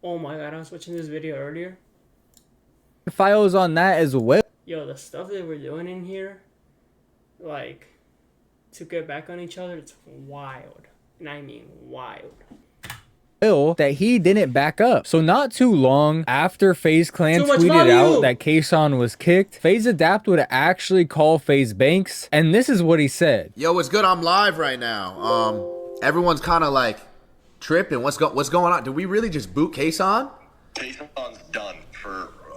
Oh my god, I was watching this video earlier. Files on that as well. Yo, the stuff that we're doing in here, like, to get back on each other, it's wild. And I mean wild. That he didn't back up. So not too long after FaZe Clan tweeted out that Kason was kicked, FaZe Adapt would actually call FaZe Banks, and this is what he said. Yo, what's good? I'm live right now. Everyone's kind of like tripping. What's going on? Did we really just boot Kason? Kason's done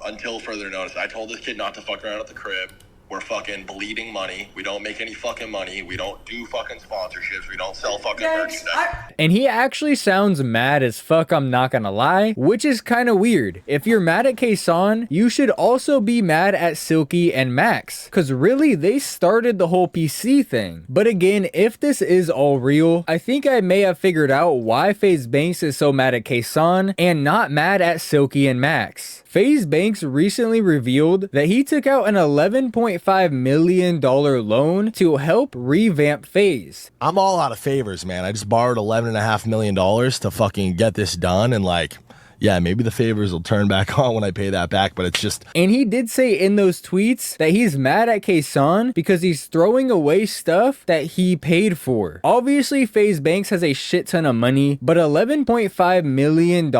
until further notice. I told this kid not to fuck around at the crib. We're fucking bleeding money. We don't make any fucking money. We don't do fucking sponsorships. We don't sell fucking merchandise. And he actually sounds mad as fuck, I'm not gonna lie, which is kind of weird. If you're mad at Kason, you should also be mad at Silky and Max, because really, they started the whole PC thing. But again, if this is all real, I think I may have figured out why FaZe Banks is so mad at Kason and not mad at Silky and Max. FaZe Banks recently revealed that he took out an $11.5 million loan to help revamp FaZe. I'm all out of favors, man. I just borrowed $11.5 million to fucking get this done, and like, yeah, maybe the favors will turn back on when I pay that back, but it's just... And he did say in those tweets that he's mad at Kason because he's throwing away stuff that he paid for. Obviously, FaZe Banks has a shit ton of money, but $11.5 million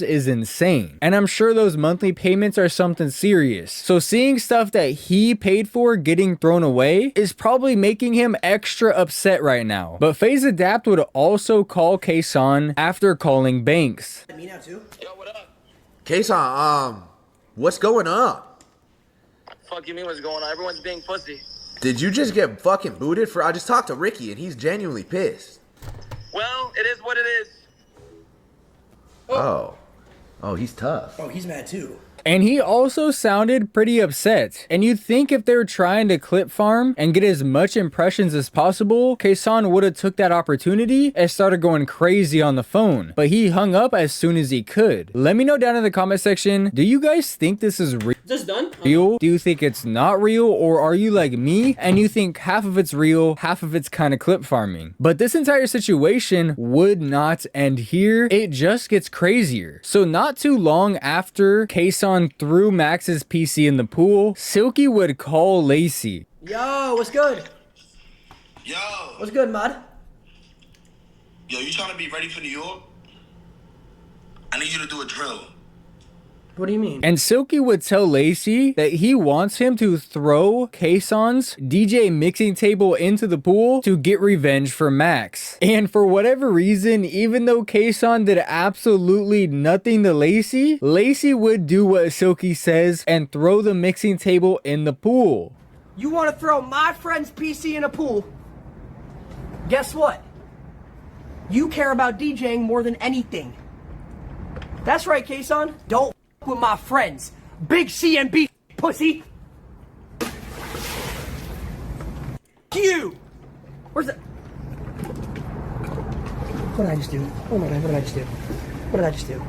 is insane. And I'm sure those monthly payments are something serious. So seeing stuff that he paid for getting thrown away is probably making him extra upset right now. But FaZe Adapt would also call Kason after calling Banks. Me now too? Yo, what up? Kason, what's going on? Fuck you mean what's going on? Everyone's being pussy. Did you just get fucking booted for... I just talked to Ricky and he's genuinely pissed. Well, it is what it is. Oh, he's tough. Oh, he's mad too. And he also sounded pretty upset. And you'd think if they were trying to clip farm and get as much impressions as possible, Kason would have took that opportunity and started going crazy on the phone. But he hung up as soon as he could. Let me know down in the comment section, do you guys think this is Just done? real? Do you think it's not real? Or are you like me and you think half of it's real, half of it's kind of clip farming? But this entire situation would not end here. It just gets crazier. So not too long after Kason threw Max's PC in the pool, Silky would call Lacey. Yo, what's good? Yo. What's good, Mud? Yo, you trying to be ready for New York? I need you to do a drill. What do you mean? And Silky would tell Lacey that he wants him to throw Kason's DJ mixing table into the pool to get revenge for Max. And for whatever reason, even though Kason did absolutely nothing to Lacey, Lacey would do what Silky says and throw the mixing table in the pool. You want to throw my friend's PC in a pool? Guess what? You care about DJing more than anything. That's right, Kason. Don't with my friends. Big CMB, pussy. You. Where's the... What did I just do? Oh my god, what did I just do? What did I just do?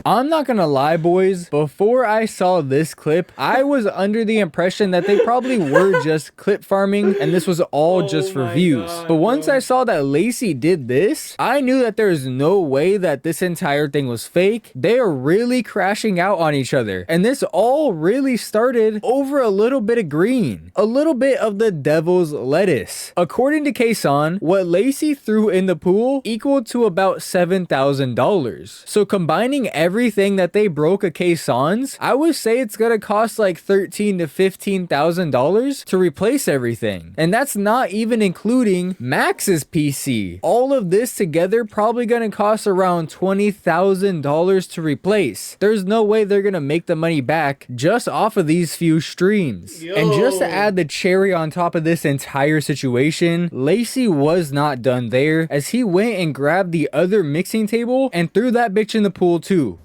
I'm not gonna lie, boys, before I saw this clip, I was under the impression that they probably were just clip farming and this was all just for views. But once I saw that Lacey did this, I knew that there's no way that this entire thing was fake. They are really crashing out on each other. And this all really started over a little bit of green. A little bit of the devil's lettuce. According to Kason, what Lacey threw in the pool equaled to about $7,000. So combining everything that they broke a Kason's, I would say it's gonna cost like $13,000 to $15,000 to replace everything. And that's not even including Max's PC. All of this together probably gonna cost around $20,000 to replace. There's no way they're gonna make the money back just off of these few streams. Yo. And just to add the cherry on top of this entire situation, Lacey was not done there as he went and grabbed the other mixing table and threw that bitch in the pool too.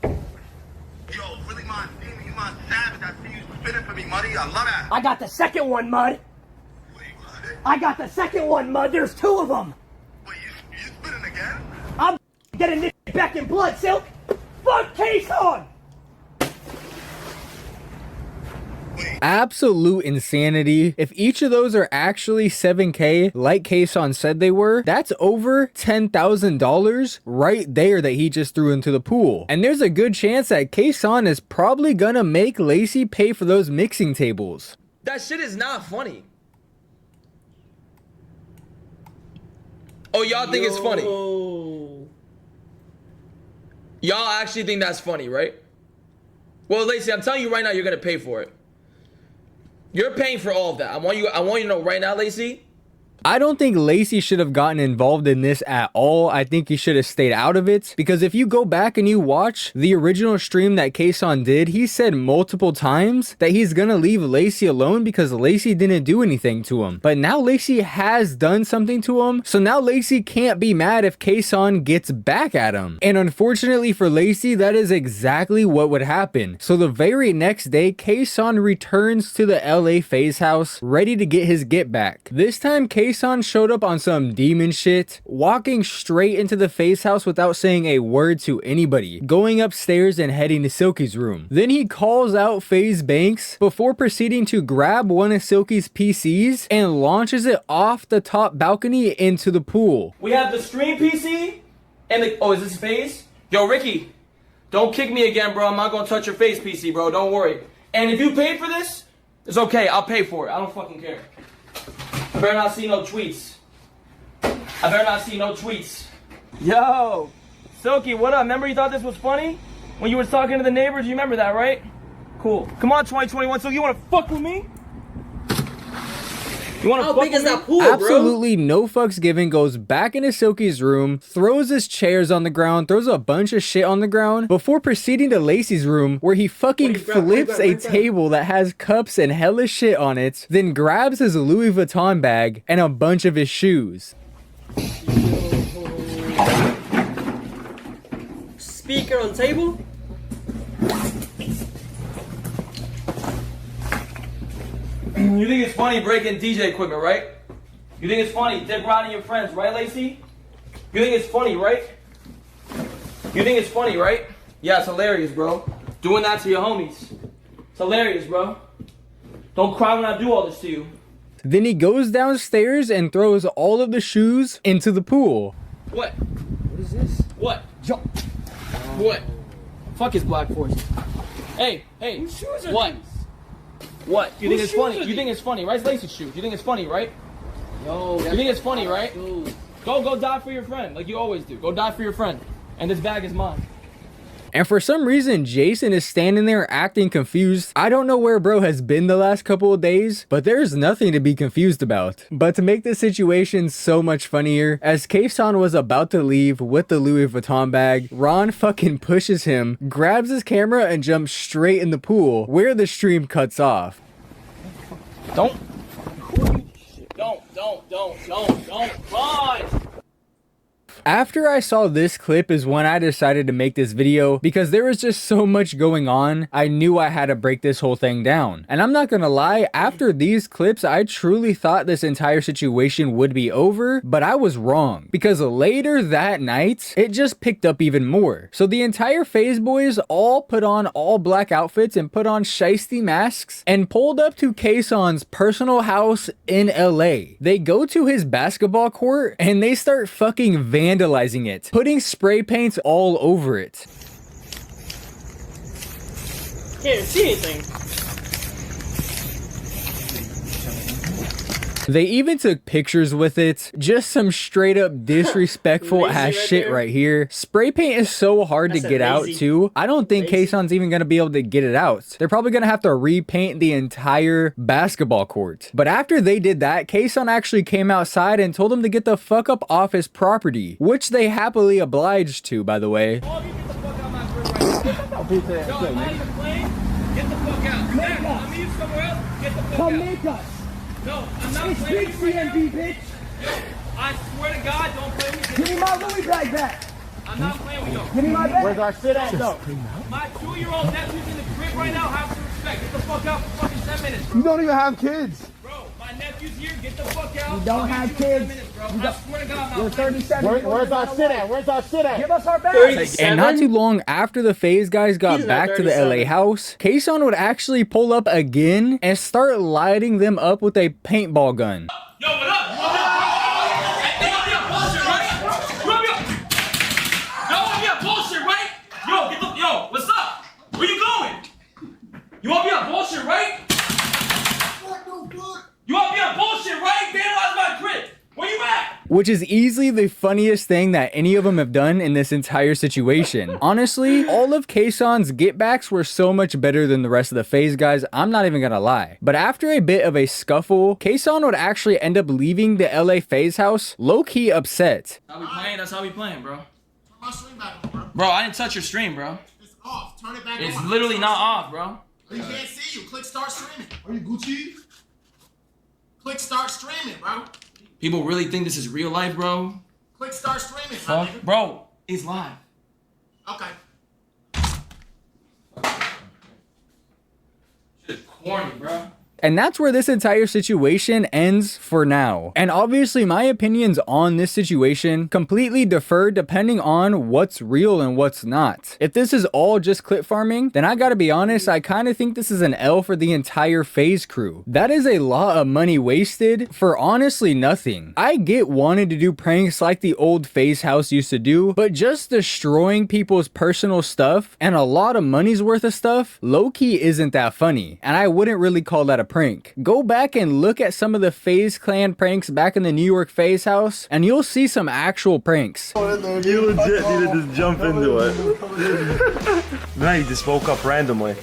Yo, really, man, you my savage. I see you spinning for me, Muddy. I love that. I got the second one, Mud. Wait, what? I got the second one, Mud. There's two of them. Wait, you spinning again? I'm getting this back in blood, Silk. Fuck Kason! Absolute insanity. If each of those are actually 7K, like Kason said they were, that's over $10,000 right there that he just threw into the pool. And there's a good chance that Kason is probably gonna make Lacey pay for those mixing tables. That shit is not funny. Oh, y'all think it's funny? Y'all actually think that's funny, right? Well, Lacey, I'm telling you right now, you're gonna pay for it. You're paying for all of that. I want you to know right now, Lacey. I don't think Lacey should have gotten involved in this at all. I think he should have stayed out of it, because if you go back and you watch the original stream that Kason did, he said multiple times that he's gonna leave Lacey alone because Lacey didn't do anything to him. But now Lacey has done something to him, so now Lacey can't be mad if Kason gets back at him. And unfortunately for Lacey, that is exactly what would happen. So the very next day, Kason returns to the LA FaZe house, ready to get his get back. This time, Kason showed up on some demon shit, walking straight into the FaZe house without saying a word to anybody, going upstairs and heading to Silky's room. Then he calls out FaZe Banks before proceeding to grab one of Silky's PCs and launches it off the top balcony into the pool. We have the stream PC and the... Oh, is this FaZe? Yo, Ricky, don't kick me again, bro. I'm not gonna touch your FaZe PC, bro. Don't worry. And if you paid for this, it's okay. I'll pay for it. I don't fucking care. I better not see no tweets. I better not see no tweets. Yo, Silky, what up? Remember you thought this was funny? When you was talking to the neighbors, you remember that, right? Cool. Come on, 2021, so you wanna fuck with me? You wanna fuck with me? How big is that pool, bro? Absolutely no fucks given, goes back into Silky's room, throws his chairs on the ground, throws a bunch of shit on the ground, before proceeding to Lacey's room, where he fucking flips a table that has cups and hella shit on it, then grabs his Louis Vuitton bag and a bunch of his shoes. Speaker on table? You think it's funny breaking DJ equipment, right? You think it's funny dick riding your friends, right, Lacey? You think it's funny, right? You think it's funny, right? Yeah, it's hilarious, bro. Doing that to your homies. It's hilarious, bro. Don't cry when I do all this to you. Then he goes downstairs and throws all of the shoes into the pool. What? What is this? What? Yo. What? Fuck his Black Force. Hey, Whose shoes are what? these? What? You think it's funny? You think it's funny, right? It's Lacey's shoes. You think it's funny, right? Yo, you think it's funny, right? Go die for your friend, like you always do. Go die for your friend. And this bag is mine. And for some reason, Jason is standing there acting confused. I don't know where bro has been the last couple of days, but there's nothing to be confused about. But to make this situation so much funnier, as Kason was about to leave with the Louis Vuitton bag, Ron fucking pushes him, grabs his camera, and jumps straight in the pool, where the stream cuts off. Don't run! After I saw this clip is when I decided to make this video, because there was just so much going on. I knew I had to break this whole thing down. And I'm not gonna lie, after these clips, I truly thought this entire situation would be over, but I was wrong. Because later that night, it just picked up even more. So the entire FaZe boys all put on all black outfits and put on shiesty masks and pulled up to Kason's personal house in LA. They go to his basketball court and they start fucking vandalizing it, putting spray paints all over it. Can't see anything. They even took pictures with it. Just some straight up disrespectful ass shit right here. Spray paint is so hard to get out too. I don't think Kason's even gonna be able to get it out. They're probably gonna have to repaint the entire basketball court. But after they did that, Kason actually came outside and told them to get the fuck up off his property, which they happily obliged to, by the way. All of you get the fuck out my crib right now. Yo, I'm not even playing. Get the fuck out. I'm you somewhere else. Get the fuck out. Come make us. No, I'm not It's playing big with you right CMB, now. bitch. Yo, I swear to God, don't play with me. Give me my Louis bag back. I'm not playing with you. Give me my bag. Where's our shit at? No. My 2-year-old nephew's in the crib right now. Have some respect. Get the fuck out for fucking 10 minutes, bro. You don't even have kids. Bro, my nephew's here. Get the fuck out. You don't have kids. I swear to God, You're 37. Where's our sit at? Where's our sit at? Give us our bags. 37? And not too long after the FaZe guys got He's not back to the 37. LA house, Kason would actually pull up again and start lighting them up with a paintball gun. Yo, what up? You want me on bullshit, right? You want me on bullshit, right? Yo, what's up? Where you going? You want me on bullshit, right? You want me on bullshit, right? Vandalize my crib. Where you at? Which is easily the funniest thing that any of them have done in this entire situation. Honestly, all of Kason's get-backs were so much better than the rest of the FaZe guys, I'm not even gonna lie. But after a bit of a scuffle, Kason would actually end up leaving the LA FaZe house low-key upset. How we playing? That's how we playing, bro. Turn my stream back on, bro. Bro, I didn't touch your stream, bro. It's off. Turn it back on. It's literally not off, bro. You can't see you. Click start streaming. Are you Gucci? Click start streaming, bro. People really think this is real life, bro. Click start streaming, my Fuck, nigga. bro, it's live. Okay. Shit corny, bro. And that's where this entire situation ends for now. And obviously my opinions on this situation completely differ depending on what's real and what's not. If this is all just clip farming, then I gotta be honest, I kind of think this is an L for the entire FaZe crew. That is a lot of money wasted for honestly nothing. I get wanting to do pranks like the old FaZe house used to do, but just destroying people's personal stuff and a lot of money's worth of stuff, low-key isn't that funny. And I wouldn't really call that a prank. Go back and look at some of the FaZe Clan pranks back in the New York FaZe house, and you'll see some actual pranks. You legit need to just jump into it. Then he just woke up randomly.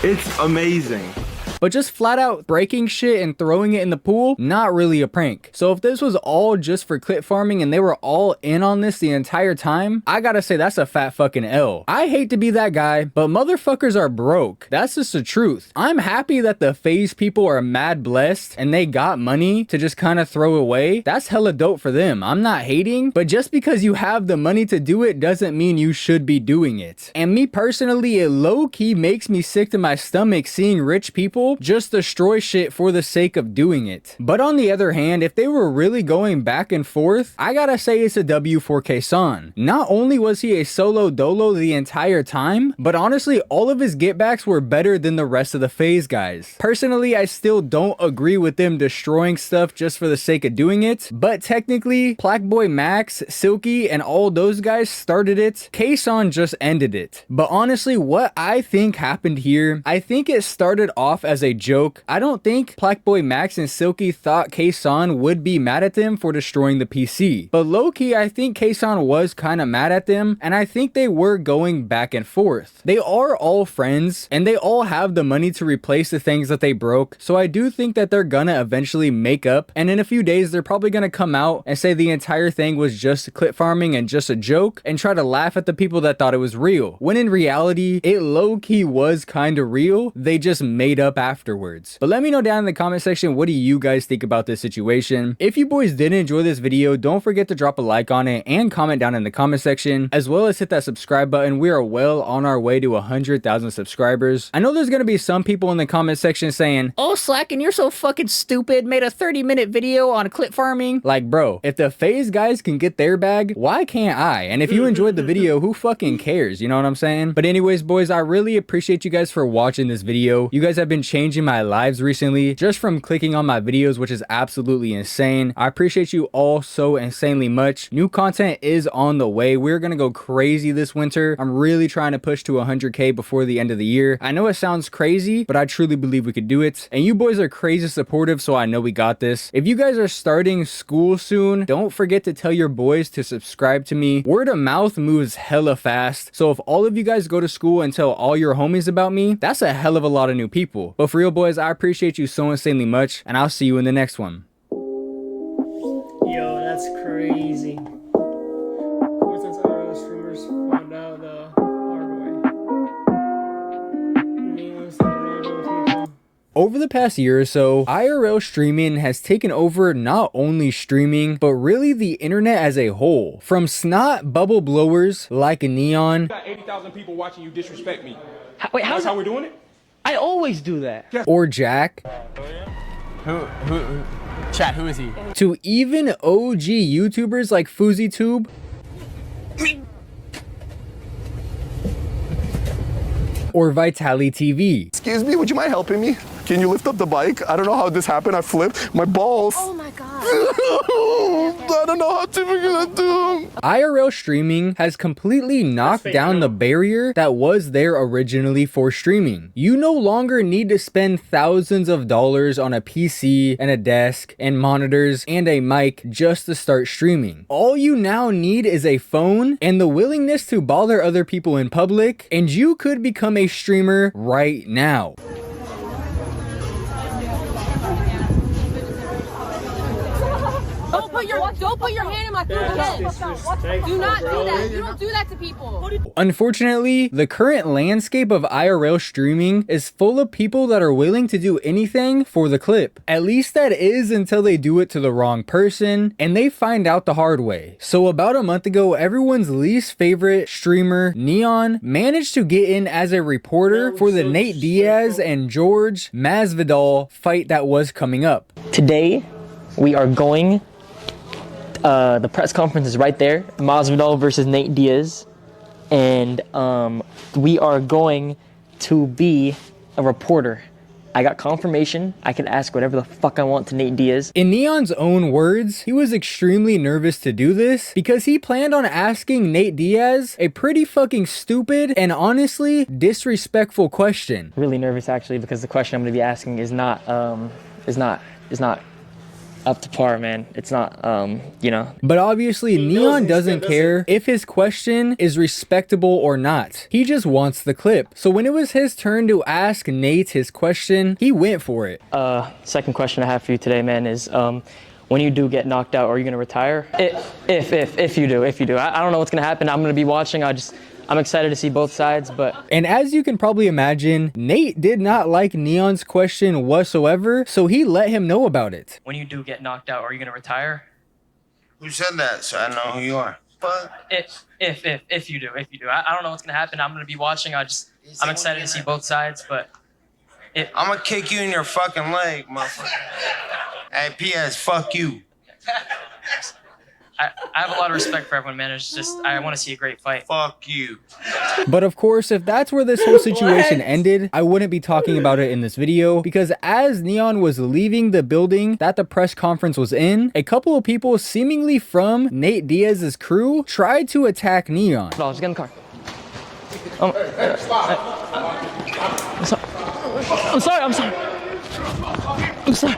It's amazing. But just flat out breaking shit and throwing it in the pool, not really a prank. So if this was all just for clip farming and they were all in on this the entire time, I gotta say that's a fat fucking L. I hate to be that guy, but motherfuckers are broke. That's just the truth. I'm happy that the FaZe people are mad blessed and they got money to just kind of throw away. That's hella dope for them. I'm not hating, but just because you have the money to do it doesn't mean you should be doing it. And me personally, it low-key makes me sick to my stomach seeing rich people just destroy shit for the sake of doing it. But on the other hand, if they were really going back and forth, I gotta say it's a W for Kason. Not only was he a solo dolo the entire time, but honestly all of his getbacks were better than the rest of the FaZe guys. Personally, I still don't agree with them destroying stuff just for the sake of doing it, but technically Plaqueboy Max, Silky, and all those guys started it. Kason just ended it. But honestly, what I think happened here, I think it started off as a joke. I don't think Plaqueboy Max and Silky thought Kason would be mad at them for destroying the PC. But low-key, I think Kason was kind of mad at them, and I think they were going back and forth. They are all friends, and they all have the money to replace the things that they broke, so I do think that they're gonna eventually make up, and in a few days, they're probably gonna come out and say the entire thing was just clip farming and just a joke, and try to laugh at the people that thought it was real. When in reality, it low-key was kind of real, they just made up afterwards. But let me know down in the comment section, what do you guys think about this situation? If you boys did enjoy this video, don't forget to drop a like on it and comment down in the comment section, as well as hit that subscribe button. We are well on our way to 100,000 subscribers. I know there's gonna be some people in the comment section saying, "Oh, Slacken, you're so fucking stupid, made a 30-minute video on clip farming." Like, bro, if the FaZe guys can get their bag, why can't I? And if you enjoyed the video, who fucking cares? You know what I'm saying? But anyways, boys, I really appreciate you guys for watching this video. You guys have been changing my lives recently just from clicking on my videos, which is absolutely insane. I appreciate you all so insanely much. New content is on the way. We're gonna go crazy this winter. I'm really trying to push to 100K before the end of the year. I know it sounds crazy, but I truly believe we could do it. And you boys are crazy supportive, so I know we got this. If you guys are starting school soon, don't forget to tell your boys to subscribe to me. Word of mouth moves hella fast, so if all of you guys go to school and tell all your homies about me, that's a hell of a lot of new people. But for real, boys, I appreciate you so insanely much, and I'll see you in the next one. Yo, that's crazy. What's that other streamers found out the hard way? Nameless, people. Over the past year or so, IRL streaming has taken over not only streaming, but really the internet as a whole. From snot bubble blowers like Neon. Got 80,000 people watching you disrespect me. Wait, That's how we're doing it? I always do that. Or Jack. Chat, who is he? To even OG YouTubers like FouseyTube, or Vitali TV. Excuse me, would you mind helping me? Can you lift up the bike? I don't know how this happened. I flipped my balls. Oh my god. I don't know how to figure that out. IRL streaming has completely knocked down the barrier that was there originally for streaming. You no longer need to spend thousands of dollars on a PC and a desk and monitors and a mic just to start streaming. All you now need is a phone and the willingness to bother other people in public, and you could become a streamer right now. Don't put your hand in my food head. Do not do that. You don't do that to people. Unfortunately, the current landscape of IRL streaming is full of people that are willing to do anything for the clip. At least that is until they do it to the wrong person and they find out the hard way. So about a month ago, everyone's least favorite streamer, Neon, managed to get in as a reporter for the Nate Diaz and George Masvidal fight that was coming up. Today, we are going... the press conference is right there. Masvidal versus Nate Diaz. And we are going to be a reporter. I got confirmation. I can ask whatever the fuck I want to Nate Diaz. In Neon's own words, he was extremely nervous to do this because he planned on asking Nate Diaz a pretty fucking stupid and honestly disrespectful question. Really nervous actually because the question I'm going to be asking is not up to par, man. It's not, you know. But obviously, Neon doesn't care if his question is respectable or not. He just wants the clip. So when it was his turn to ask Nate his question, he went for it. Second question I have for you today, man, is when you do get knocked out, are you gonna retire? If you do. I don't know what's gonna happen. I'm gonna be watching. I'm excited to see both sides, but... And as you can probably imagine, Nate did not like Neon's question whatsoever, so he let him know about it. When you do get knocked out, are you gonna retire? Who said that? So I know who you are. But If you do. I don't know what's gonna happen. I'm gonna be watching. I'm excited to see both sides, but... I'm gonna kick you in your fucking leg, motherfucker. Hey, P.S., fuck you. I have a lot of respect for everyone, man. It's just, I want to see a great fight. Fuck you. But of course, if that's where this whole situation ended, I wouldn't be talking about it in this video, because as Neon was leaving the building that the press conference was in, a couple of people seemingly from Nate Diaz's crew tried to attack Neon. No, just get in the car. I'm sorry. Please, I'm sorry!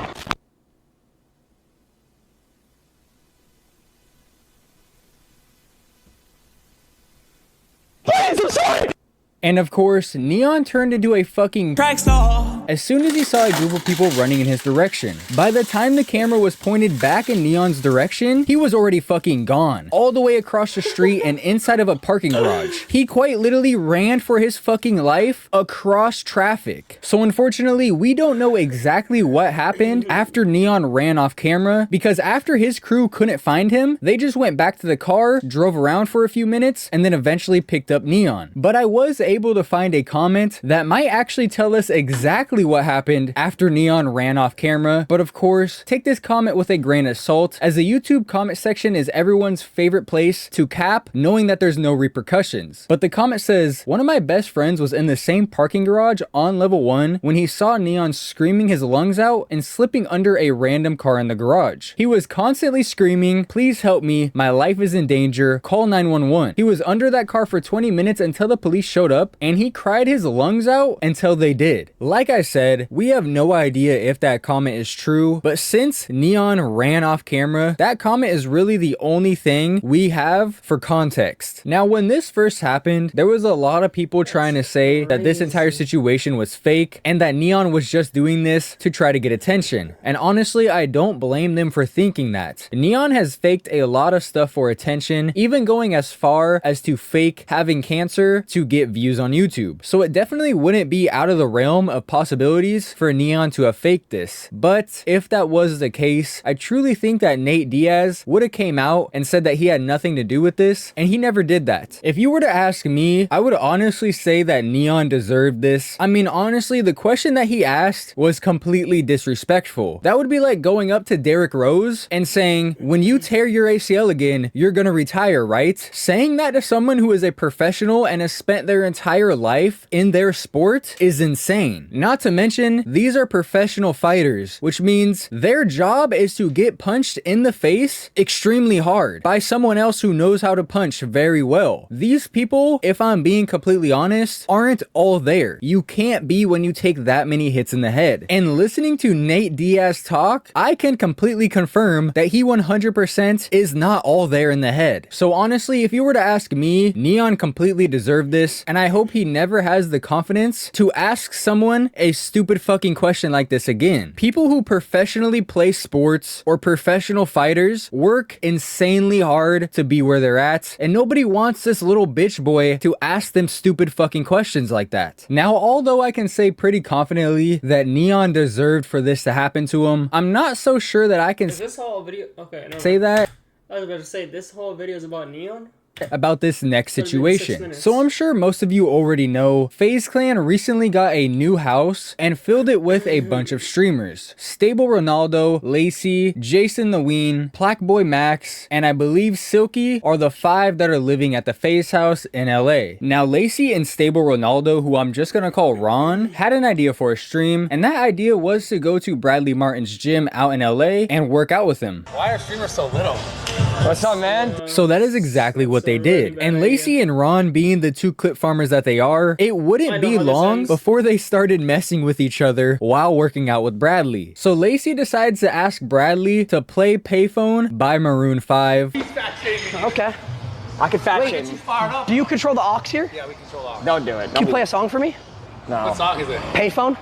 And of course, Neon turned into a fucking track star as soon as he saw a group of people running in his direction. By the time the camera was pointed back in Neon's direction, he was already fucking gone, all the way across the street and inside of a parking garage. He quite literally ran for his fucking life across traffic. So unfortunately, we don't know exactly what happened after Neon ran off camera, because after his crew couldn't find him, they just went back to the car, drove around for a few minutes, and then eventually picked up Neon. But I was able to find a comment that might actually tell us exactly what happened after Neon ran off camera. But of course, take this comment with a grain of salt, as the YouTube comment section is everyone's favorite place to cap, knowing that there's no repercussions. But the comment says, one of my best friends was in the same parking garage on level 1 when he saw Neon screaming his lungs out and slipping under a random car in the garage. He was constantly screaming, please help me, my life is in danger, call 911. He was under that car for 20 minutes until the police showed up, and he cried his lungs out until they did. Like I said, we have no idea if that comment is true, but since Neon ran off camera, that comment is really the only thing we have for context. Now, when this first happened, there was a lot of people trying to say that this entire situation was fake and that Neon was just doing this to try to get attention. And honestly, I don't blame them for thinking that. Neon has faked a lot of stuff for attention, even going as far as to fake having cancer to get views on YouTube. So it definitely wouldn't be out of the realm of possibility possibilities for Neon to have faked this. But if that was the case, I truly think that Nate Diaz would have came out and said that he had nothing to do with this, and he never did that. If you were to ask me, I would honestly say that Neon deserved this. I mean, honestly, the question that he asked was completely disrespectful. That would be like going up to Derrick Rose and saying, when you tear your ACL again, you're gonna retire, right? Saying that to someone who is a professional and has spent their entire life in their sport is insane. Not to mention, these are professional fighters, which means their job is to get punched in the face extremely hard by someone else who knows how to punch very well. These people, if I'm being completely honest, aren't all there. You can't be when you take that many hits in the head. And listening to Nate Diaz talk, I can completely confirm that he 100% is not all there in the head. So honestly, if you were to ask me, Neon completely deserved this, and I hope he never has the confidence to ask someone a stupid fucking question like this again. People who professionally play sports or professional fighters work insanely hard to be where they're at, and nobody wants this little bitch boy to ask them stupid fucking questions like that. Now, although I can say pretty confidently that Neon deserved for this to happen to him, I'm not so sure that I can Is this whole video? Okay, no. say that I was about to say this whole video is about Neon. about this next situation. So I'm sure most of you already know, FaZe Clan recently got a new house and filled it with a bunch of streamers. Stable Ronaldo, Lacey, Jason the Ween, Plackboy Max, and I believe Silky are the 5 that are living at the FaZe house in LA. Now Lacey and Stable Ronaldo, who I'm just gonna call Ron, had an idea for a stream, and that idea was to go to Bradley Martin's gym out in LA and work out with him. Why are streamers so little? What's up, man? So that is exactly what they did. And Lacey and Ron, being the 2 clip farmers that they are, it wouldn't be long before they started messing with each other while working out with Bradley. So Lacey decides to ask Bradley to play Payphone by Maroon 5. Okay. I can fat shame you. Do you control the aux here? Yeah, we control aux. Don't do it. Can you play a song for me? No. What song is it? Payphone?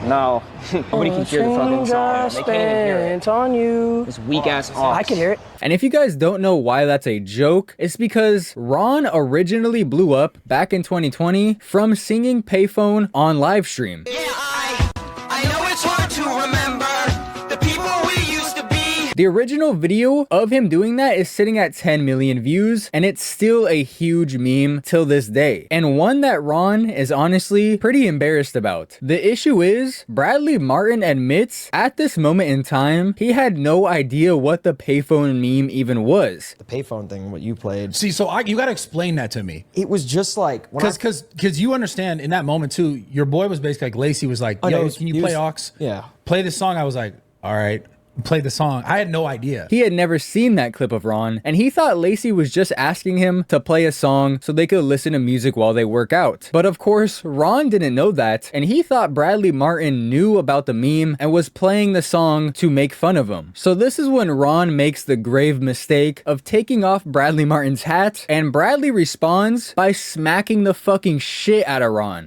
No. Nobody can hear the fucking song. They can't even hear it. On you. This weak ass aux. I can hear it. And if you guys don't know why that's a joke, it's because Ron originally blew up back in 2020 from singing Payphone on live stream. Yeah, I know it's hard to remember the people we used to be. The original video of him doing that is sitting at 10 million views, and it's still a huge meme till this day, and one that Ron is honestly pretty embarrassed about. The issue is, Bradley Martin admits at this moment in time, he had no idea what the Payphone meme even was. The Payphone thing, what you played. See, so you got to explain that to me. It was just like... Because you understand, in that moment too, your boy was basically like, Lacey was like, yo, can you play aux? Yeah. Play this song. I was like, all right. Play the song. I had no idea. He had never seen that clip of Ron, and he thought Lacey was just asking him to play a song so they could listen to music while they work out. But of course, Ron didn't know that, and he thought Bradley Martin knew about the meme and was playing the song to make fun of him. So this is when Ron makes the grave mistake of taking off Bradley Martin's hat, and Bradley responds by smacking the fucking shit out of Ron.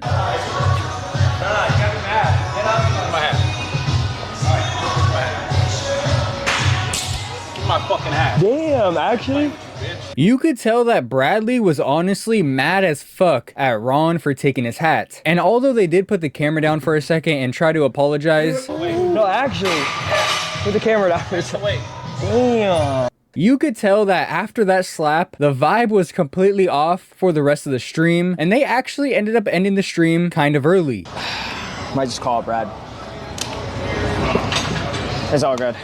My fucking hat. Damn, actually. You could tell that Bradley was honestly mad as fuck at Ron for taking his hat. And although they did put the camera down for a second and try to apologize, no, actually, put the camera down for a second. Damn. You could tell that after that slap, the vibe was completely off for the rest of the stream, and they actually ended up ending the stream kind of early. Might just call it Brad. It's all good.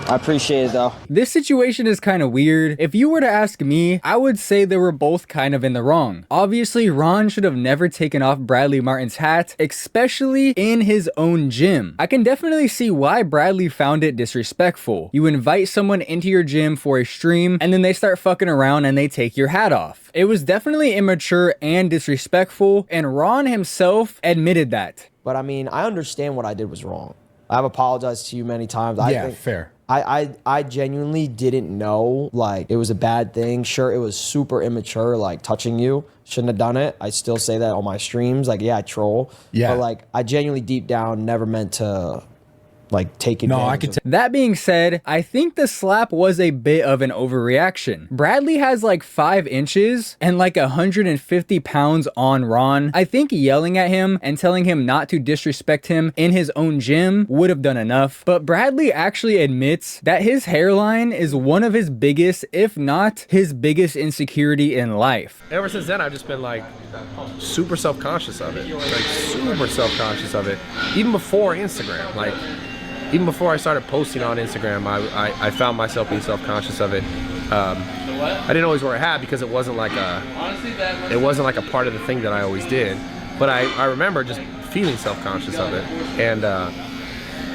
I appreciate it though. This situation is kind of weird. If you were to ask me, I would say they were both kind of in the wrong. Obviously, Ron should have never taken off Bradley Martin's hat, especially in his own gym. I can definitely see why Bradley found it disrespectful. You invite someone into your gym for a stream, and then they start fucking around and they take your hat off. It was definitely immature and disrespectful, and Ron himself admitted that. But I mean, I understand what I did was wrong. I've apologized to you many times. I think fair. I genuinely didn't know, like, it was a bad thing. Sure, it was super immature, like, touching you. Shouldn't have done it. I still say that on my streams. Like, yeah, I troll. Yeah. But, like, I genuinely deep down never meant to like take advantage. No, I can. That being said, I think the slap was a bit of an overreaction. Bradley has like 5 inches and like 150 pounds on Ron. I think yelling at him and telling him not to disrespect him in his own gym would have done enough. But Bradley actually admits that his hairline is one of his biggest, if not his biggest insecurity in life. Ever since then, I've just been like super self-conscious of it. Like super self-conscious of it. Even before Instagram, like even before I started posting on Instagram, I found myself being self-conscious of it. I didn't always wear a hat because it wasn't like a part of the thing that I always did. But I remember just feeling self-conscious of it, and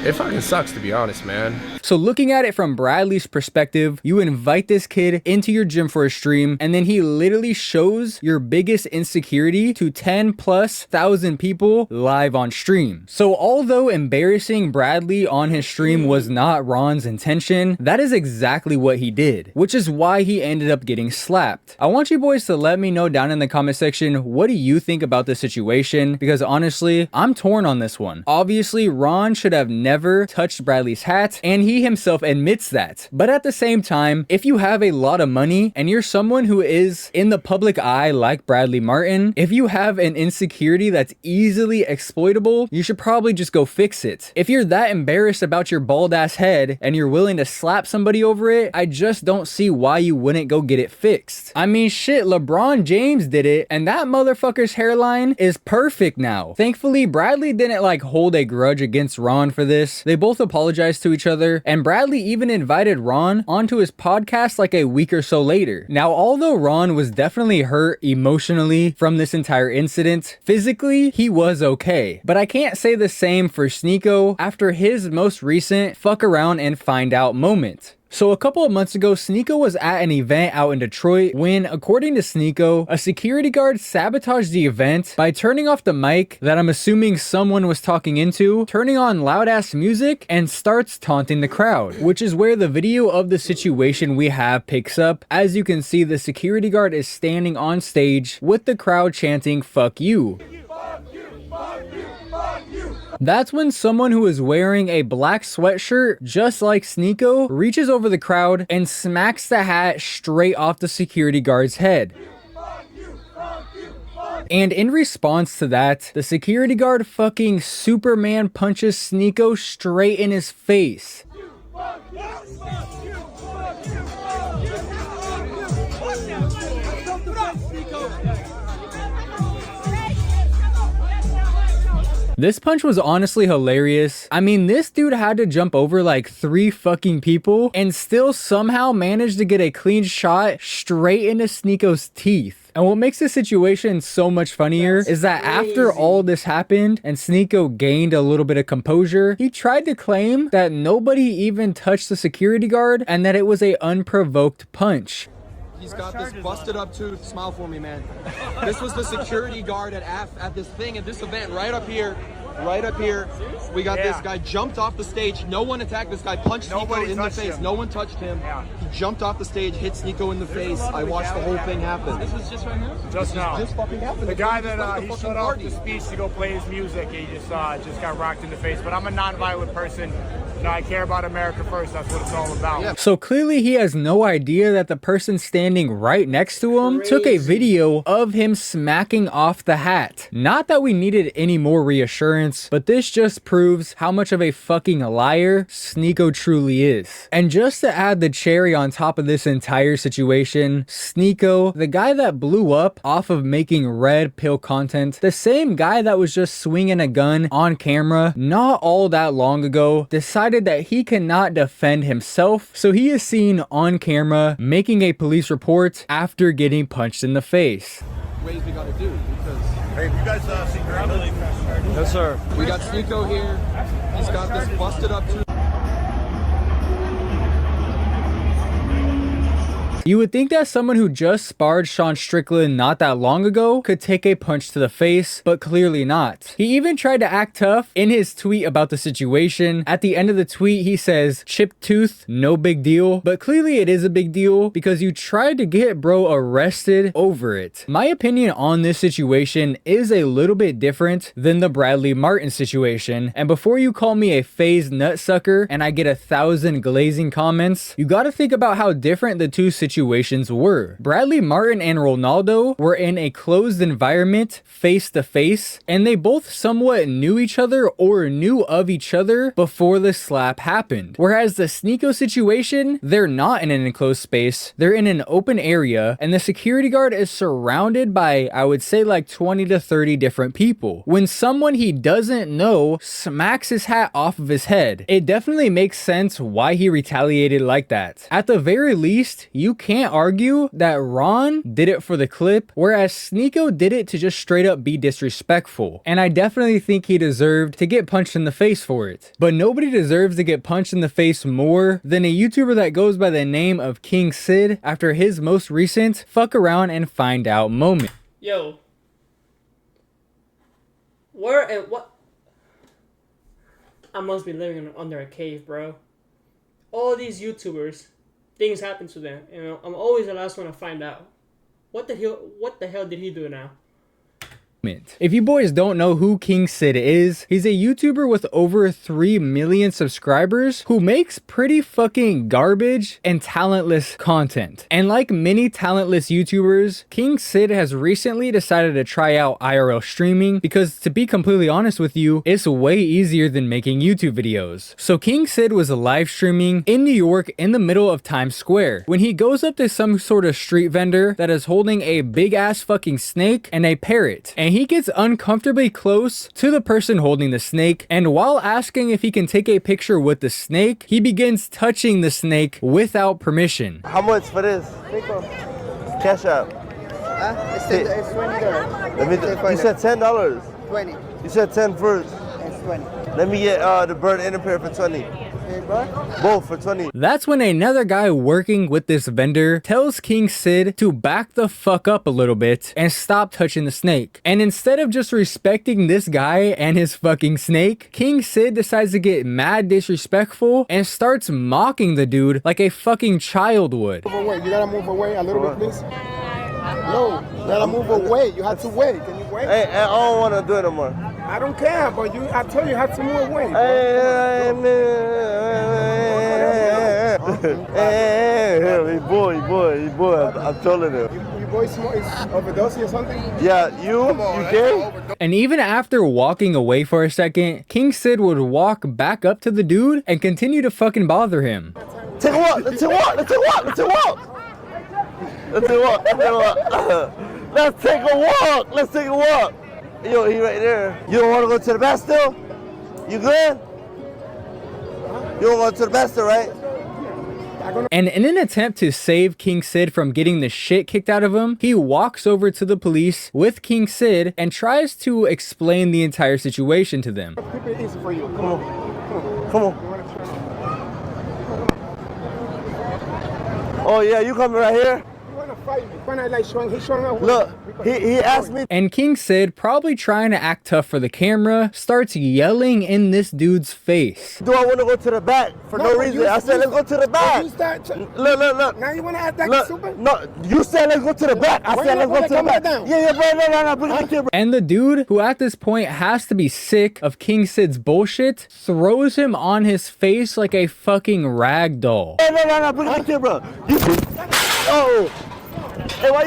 it fucking sucks, to be honest, man. So looking at it from Bradley's perspective, you invite this kid into your gym for a stream, and then he literally shows your biggest insecurity to 10,000+ people live on stream. So although embarrassing Bradley on his stream was not Ron's intention, that is exactly what he did, which is why he ended up getting slapped. I want you boys to let me know down in the comment section, what do you think about this situation? Because honestly, I'm torn on this one. Obviously, Ron should have never touched Bradley's hat, and he himself admits that. But at the same time, if you have a lot of money and you're someone who is in the public eye like Bradley Martin, if you have an insecurity that's easily exploitable, you should probably just go fix it. If you're that embarrassed about your bald ass head and you're willing to slap somebody over it, I just don't see why you wouldn't go get it fixed. I mean, shit, LeBron James did it, and that motherfucker's hairline is perfect now. Thankfully, Bradley didn't like hold a grudge against Ron for this. They both apologized to each other, and Bradley even invited Ron onto his podcast like a week or so later. Now, although Ron was definitely hurt emotionally from this entire incident, physically, he was okay. But I can't say the same for Sneako after his most recent fuck around and find out moment. So a couple of months ago, Sneako was at an event out in Detroit when, according to Sneako, a security guard sabotaged the event by turning off the mic that I'm assuming someone was talking into, turning on loud ass music, and starts taunting the crowd, which is where the video of the situation we have picks up. As you can see, the security guard is standing on stage with the crowd chanting, "Fuck you." That's when someone who is wearing a black sweatshirt, just like Sneako, reaches over the crowd and smacks the hat straight off the security guard's head. And in response to that, the security guard fucking Superman punches Sneako straight in his face. This punch was honestly hilarious. I mean, this dude had to jump over like 3 fucking people and still somehow managed to get a clean shot straight into Sneako's teeth. And what makes this situation so much funnier is that after all this happened and Sneako gained a little bit of composure, he tried to claim that nobody even touched the security guard and that it was an unprovoked punch. He's got this busted up tooth. Smile for me, man. This was the security guard at this thing, at this event, right up here. Right up here. We got this guy jumped off the stage. No one attacked this guy. Punched Sneako in the face. No one touched him. He jumped off the stage, hit Sneako in the face. I watched the whole thing happen. This was just right now? Just now. Just fucking happened. The guy that he shut off the speech to go play his music, he just got rocked in the face. But I'm a non-violent person. You know, I care about America first. That's what it's all about. Yeah. So clearly he has no idea that the person standing right next to him took a video of him smacking off the hat. Not that we needed any more reassurance, but this just proves how much of a fucking liar Sneako truly is. And just to add the cherry on top of this entire situation, Sneako, the guy that blew up off of making red pill content, the same guy that was just swinging a gun on camera not all that long ago, decided that he cannot defend himself, so he is seen on camera making a police report after getting punched in the face. Ways we gotta do because. Hey, have you guys seen Grandma? Yes, sir. We got Sneako here. He's got this busted up tooth. You would think that someone who just sparred Sean Strickland not that long ago could take a punch to the face, but clearly not. He even tried to act tough in his tweet about the situation. At the end of the tweet, he says, "Chipped tooth, no big deal," but clearly it is a big deal because you tried to get bro arrested over it. My opinion on this situation is a little bit different than the Bradley Martin situation, and before you call me a phased nutsucker and I get 1,000 glazing comments, you gotta think about how different the two situations were. Bradley Martin and Ronaldo were in a closed environment, face to face, and they both somewhat knew each other or knew of each other before the slap happened. Whereas the Sneeko situation, they're not in an enclosed space, they're in an open area, and the security guard is surrounded by, I would say, like 20 to 30 different people. When someone he doesn't know smacks his hat off of his head, it definitely makes sense why he retaliated like that. At the very least, you can't argue that Ron did it for the clip, whereas Sneeko did it to just straight up be disrespectful. And I definitely think he deserved to get punched in the face for it. But nobody deserves to get punched in the face more than a YouTuber that goes by the name of King Sid after his most recent fuck around and find out moment. Yo. Where and what? I must be living under a cave, bro. All these YouTubers, things happen to them, and I'm always the last one to find out. What the hell did he do now? If you boys don't know who King Sid is, he's a YouTuber with over 3 million subscribers who makes pretty fucking garbage and talentless content. And like many talentless YouTubers, King Sid has recently decided to try out IRL streaming because, to be completely honest with you, it's way easier than making YouTube videos. So King Sid was live streaming in New York in the middle of Times Square when he goes up to some sort of street vendor that is holding a big ass fucking snake and a parrot. And he gets uncomfortably close to the person holding the snake, and while asking if he can take a picture with the snake, he begins touching the snake without permission. How much for this? Cash out. It's $20. You said $10. 20. You said 10 first. It's 20. Let me get the bird and the parrot for 20. Both for 20. That's when another guy working with this vendor tells King Sid to back the fuck up a little bit and stop touching the snake. And instead of just respecting this guy and his fucking snake, King Sid decides to get mad disrespectful and starts mocking the dude like a fucking child would. Move away. You gotta move away a little bit, please. No, you gotta move away. You have to wait. Can you wait? Hey, I don't want to do it no more. I don't care, but I told you have to move away. Hey, boy, I'm telling you. You boys is overdosing or something? Yeah, you gay? And even after walking away for a second, King Sid would walk back up to the dude and continue to fucking bother him. Take a walk, let's take a walk, let's take a walk, let's take a walk. Let's take a walk, let's take a walk. Let's take a walk, let's take a walk. Yo, he right there. You don't want to go to the bath still? You good? You don't want to go to the bath still, right? And in an attempt to save King Sid from getting the shit kicked out of him, he walks over to the police with King Sid and tries to explain the entire situation to them. Keep it easy for you. Come on. Come on. Oh yeah, you coming right here? You want to fight me? When I like showing, he's showing up. Look, he asked me. And King Sid, probably trying to act tough for the camera, starts yelling in this dude's face. Do I want to go to the back for no reason? I said let's go to the back. Look. Now you want to act like stupid? No, you said let's go to the back. I said let's go to the back. Yeah, bro, no, bring the camera. And the dude, who at this point has to be sick of King Sid's bullshit, throws him on his face like a fucking rag doll. No, bring the camera. Oh.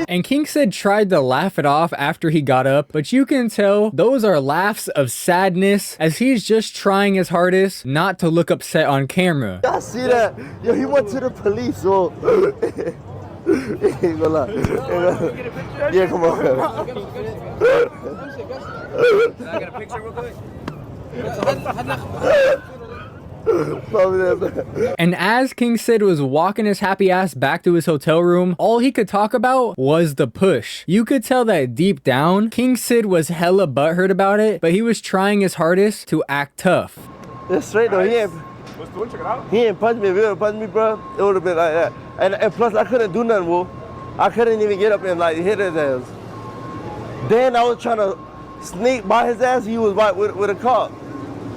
And King Sid tried to laugh it off after he got up, but you can tell those are laughs of sadness as he's just trying his hardest not to look upset on camera. I see that. Yo, he went to the police, so. Yeah, come on. Can I get a picture real quick? And as King Sid was walking his happy ass back to his hotel room, all he could talk about was the push. You could tell that deep down, King Sid was hella butthurt about it, but he was trying his hardest to act tough. That's straight though, he ain't punch me. If he would have punched me, bro, it would have been like that. And plus, I couldn't do nothing, Wolf. I couldn't even get up and like hit his ass. Then I was trying to sneak by his ass. He was right with a cop.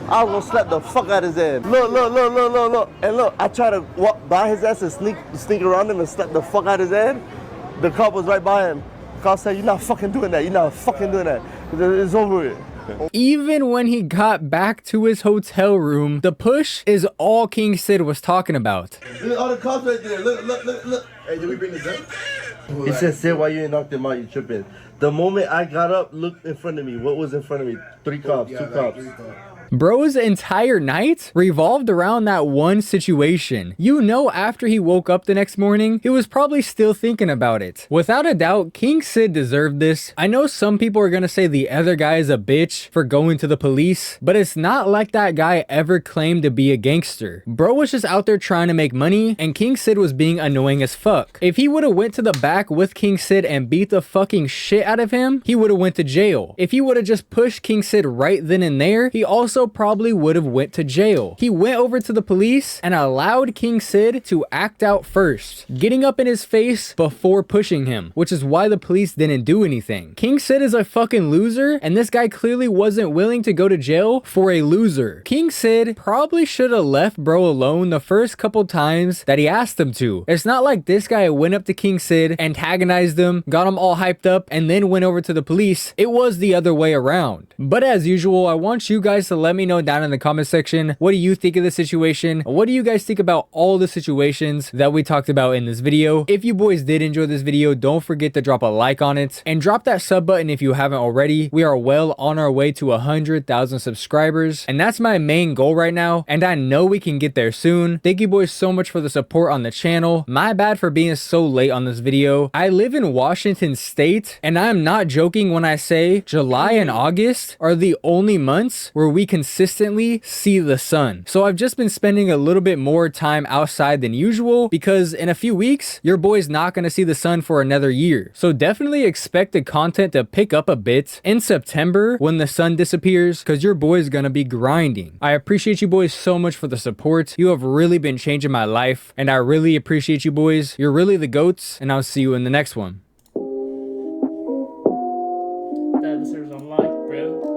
I was gonna slap the fuck out of his ass. Look. And look, I tried to walk by his ass and sneak around him and slap the fuck out of his ass. The cop was right by him. The cop said, "You're not fucking doing that. You're not fucking doing that. It's over with." Even when he got back to his hotel room, the push is all King Sid was talking about. Look, all the cops right there. Look. Hey, did we bring this up? He said, "Sid, why you ain't knocked him out? You tripping." The moment I got up, looked in front of me. What was in front of me? 3 cops, 2 cops. Bro's entire night revolved around that one situation. You know, after he woke up the next morning, he was probably still thinking about it. Without a doubt, King Sid deserved this. I know some people are gonna say the other guy is a bitch for going to the police, but it's not like that guy ever claimed to be a gangster. Bro was just out there trying to make money, and King Sid was being annoying as fuck. If he would've went to the back with King Sid and beat the fucking shit out of him, he would've went to jail. If he would've just pushed King Sid right then and there, he also probably would have went to jail. He went over to the police and allowed King Sid to act out first, getting up in his face before pushing him, which is why the police didn't do anything. King Sid is a fucking loser, and this guy clearly wasn't willing to go to jail for a loser. King Sid probably should have left bro alone the first couple times that he asked him to. It's not like this guy went up to King Sid, antagonized him, got him all hyped up, and then went over to the police. It was the other way around. But as usual, I want you guys to let me know down in the comment section, what do you think of the situation? What do you guys think about all the situations that we talked about in this video? If you boys did enjoy this video, don't forget to drop a like on it and drop that sub button if you haven't already. We are well on our way to 100,000 subscribers, and that's my main goal right now, and I know we can get there soon. Thank you boys so much for the support on the channel. My bad for being so late on this video. I live in Washington State, and I'm not joking when I say July and August are the only months where we consistently see the sun. So I've just been spending a little bit more time outside than usual, because in a few weeks, your boy's not going to see the sun for another year. So definitely expect the content to pick up a bit in September when the sun disappears, because your boy's going to be grinding. I appreciate you boys so much for the support. You have really been changing my life, and I really appreciate you boys. You're really the goats, and I'll see you in the next one. That deserves a like, bro.